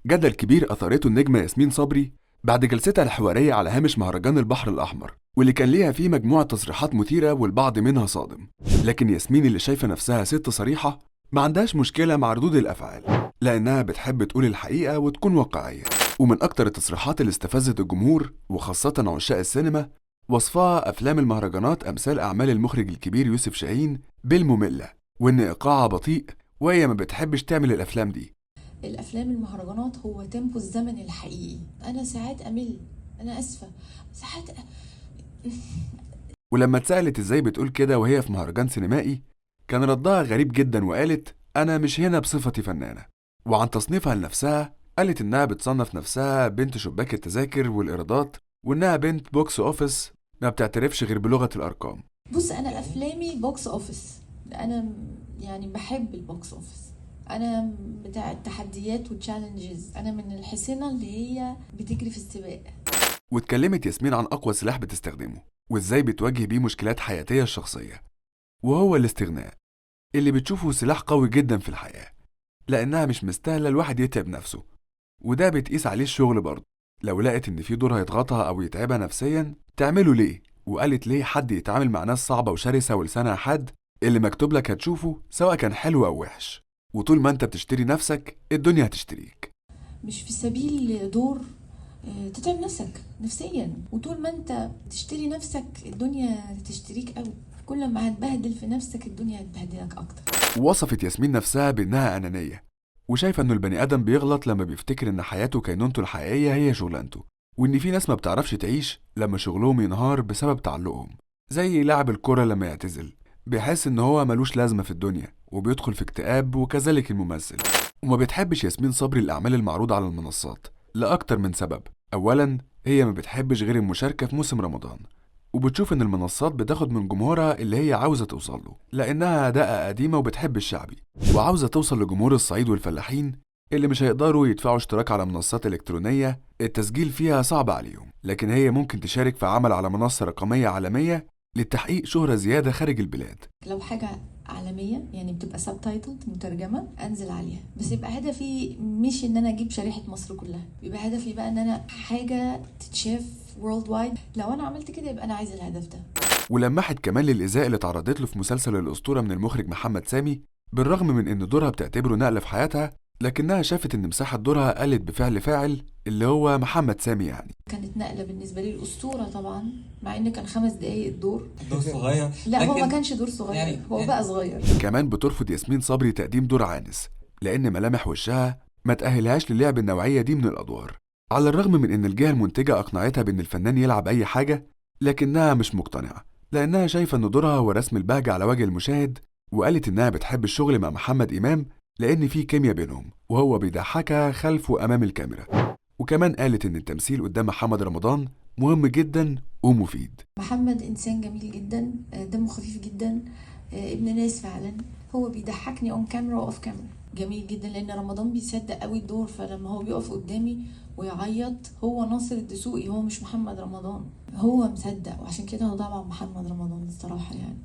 جدل كبير أثارته النجمة ياسمين صبري بعد جلستها الحوارية على هامش مهرجان البحر الأحمر، واللي كان ليها فيه مجموعة تصريحات مثيرة والبعض منها صادم. لكن ياسمين اللي شايفة نفسها ست صريحة ما عندهاش مشكلة مع ردود الأفعال، لأنها بتحب تقول الحقيقة وتكون واقعية. ومن أكتر التصريحات اللي استفزت الجمهور وخاصة عشاق السينما وصفها أفلام المهرجانات أمثال أعمال المخرج الكبير يوسف شاهين بالمملة، وإن إيقاعها بطيء وهي ما بتحبش تعمل الأفلام دي. الافلام المهرجانات هو تيمبو الزمن الحقيقي. انا ساعات امل، انا اسفه، ساعات ولما اتسألت ازاي بتقول كده وهي في مهرجان سينمائي، كان ردها غريب جدا وقالت أنا مش هنا بصفتي فنانة. وعن تصنيفها لنفسها قالت إنها بتصنف نفسها بنت شباك التذاكر والإيرادات، وإنها بنت بوكس أوفيس ما بتعترفش غير بلغة الأرقام. بص، انا افلامي بوكس اوفيس. انا يعني بحب البوكس اوفيس. انا بتاع التحديات والتشالنجز. انا من الحصينه اللي هي بتجري في السباق. واتكلمت ياسمين عن أقوى سلاح بتستخدمه وإزاي بتواجه بيه مشكلات حياتية الشخصية، وهو الاستغناء، اللي بتشوفه سلاح قوي جدا في الحياة، لأنها مش مستاهلة الواحد يتعب نفسه. وده بتقيس عليه الشغل برضه، لو لقت إن في دور هيضغطها أو يتعبها نفسيا تعمله ليه. وقالت ليه حد يتعامل مع ناس صعبة وشرسة ولسانها حد، اللي مكتوب لك هتشوفه سواء كان حلو أو وحش، وطول ما أنت بتشتري نفسك الدنيا هتشتريك. مش في سبيل دور تتعب نفسك نفسيا، وطول ما انت تشتري نفسك الدنيا تشتريك قوي. كل ما هتبهدل في نفسك الدنيا هتبهدلك اكتر. ووصفت ياسمين نفسها بإنها أنانية، وشايفة إنه البني آدم بيغلط لما بيفتكر إن حياته كينونته الحقيقية هي شغلانته، وإن في ناس ما بتعرفش تعيش لما شغلهم ينهار بسبب تعلقهم، زي لاعب الكرة لما يعتزل بيحس إن هو ملوش لازمة في الدنيا وبيدخل في اكتئاب، وكذلك الممثل. وما بتحبش ياسمين صبري الأعمال المعروضة على المنصات لأكتر من سبب. أولاً، هي ما بتحبش غير المشاركة في موسم رمضان، وبتشوف إن المنصات بتاخد من جمهورها اللي هي عاوزة توصل له، لأنها دقة قديمة وبتحب الشعبي، وعاوزة توصل لجمهور الصعيد والفلاحين اللي مش هيقدروا يدفعوا اشتراك على منصات إلكترونية التسجيل فيها صعب عليهم. لكن هي ممكن تشارك في عمل على منصة رقمية عالمية لتحقيق شهرة زيادة خارج البلاد. لو حاجة عالمية يعني بتبقى سبتايتلد مترجمة انزل عليها، بس يبقى هدفي مش ان انا اجيب شريحة مصر كلها، يبقى هدفي بقى ان انا حاجة تتشاف وورلد وايد. لو انا عملت كده يبقى انا عايزة الهدف ده. ولمحت كمان للإزاء اللي تعرضت له في مسلسل الأسطورة من المخرج محمد سامي، بالرغم من إن دورها بتعتبره نقلة في حياتها، لكنها شافت إن مساحة دورها قلت بفعل فاعل اللي هو محمد سامي يعني. كانت نقلة بالنسبة لي الأسطورة طبعا، مع إن كان 5 دقايق الدور. دور صغير. لا، هو ما لكن كانش دور صغير، يعني هو بقى صغير. كمان بترفض ياسمين صبري تقديم دور عانس، لأن ملامح وشها ما تأهلهاش للعب النوعية دي من الأدوار. على الرغم من إن الجهة المنتجة أقنعتها بإن الفنان يلعب أي حاجة، لكنها مش مقتنعة، لأنها شايفة إن دورها هو رسم البهجة على وجه المشاهد. وقالت إنها بتحب الشغل مع محمد إمام لأن في كيمياء بينهم وهو بيضحكها خلف وأمام الكاميرا. وكمان قالت إن التمثيل قدام محمد رمضان مهم جدا ومفيد. محمد إنسان جميل جدا، دمه خفيف جدا، ابن ناس فعلا. هو بيضحكني اون كاميرا واوف كاميرا جميل جدا، لان رمضان بيصدق قوي الدور. فلما هو بيقف قدامي ويعيط، هو ناصر الدسوقي، هو مش محمد رمضان، هو مصدق. وعشان كده هو طبعا محمد رمضان الصراحه يعني.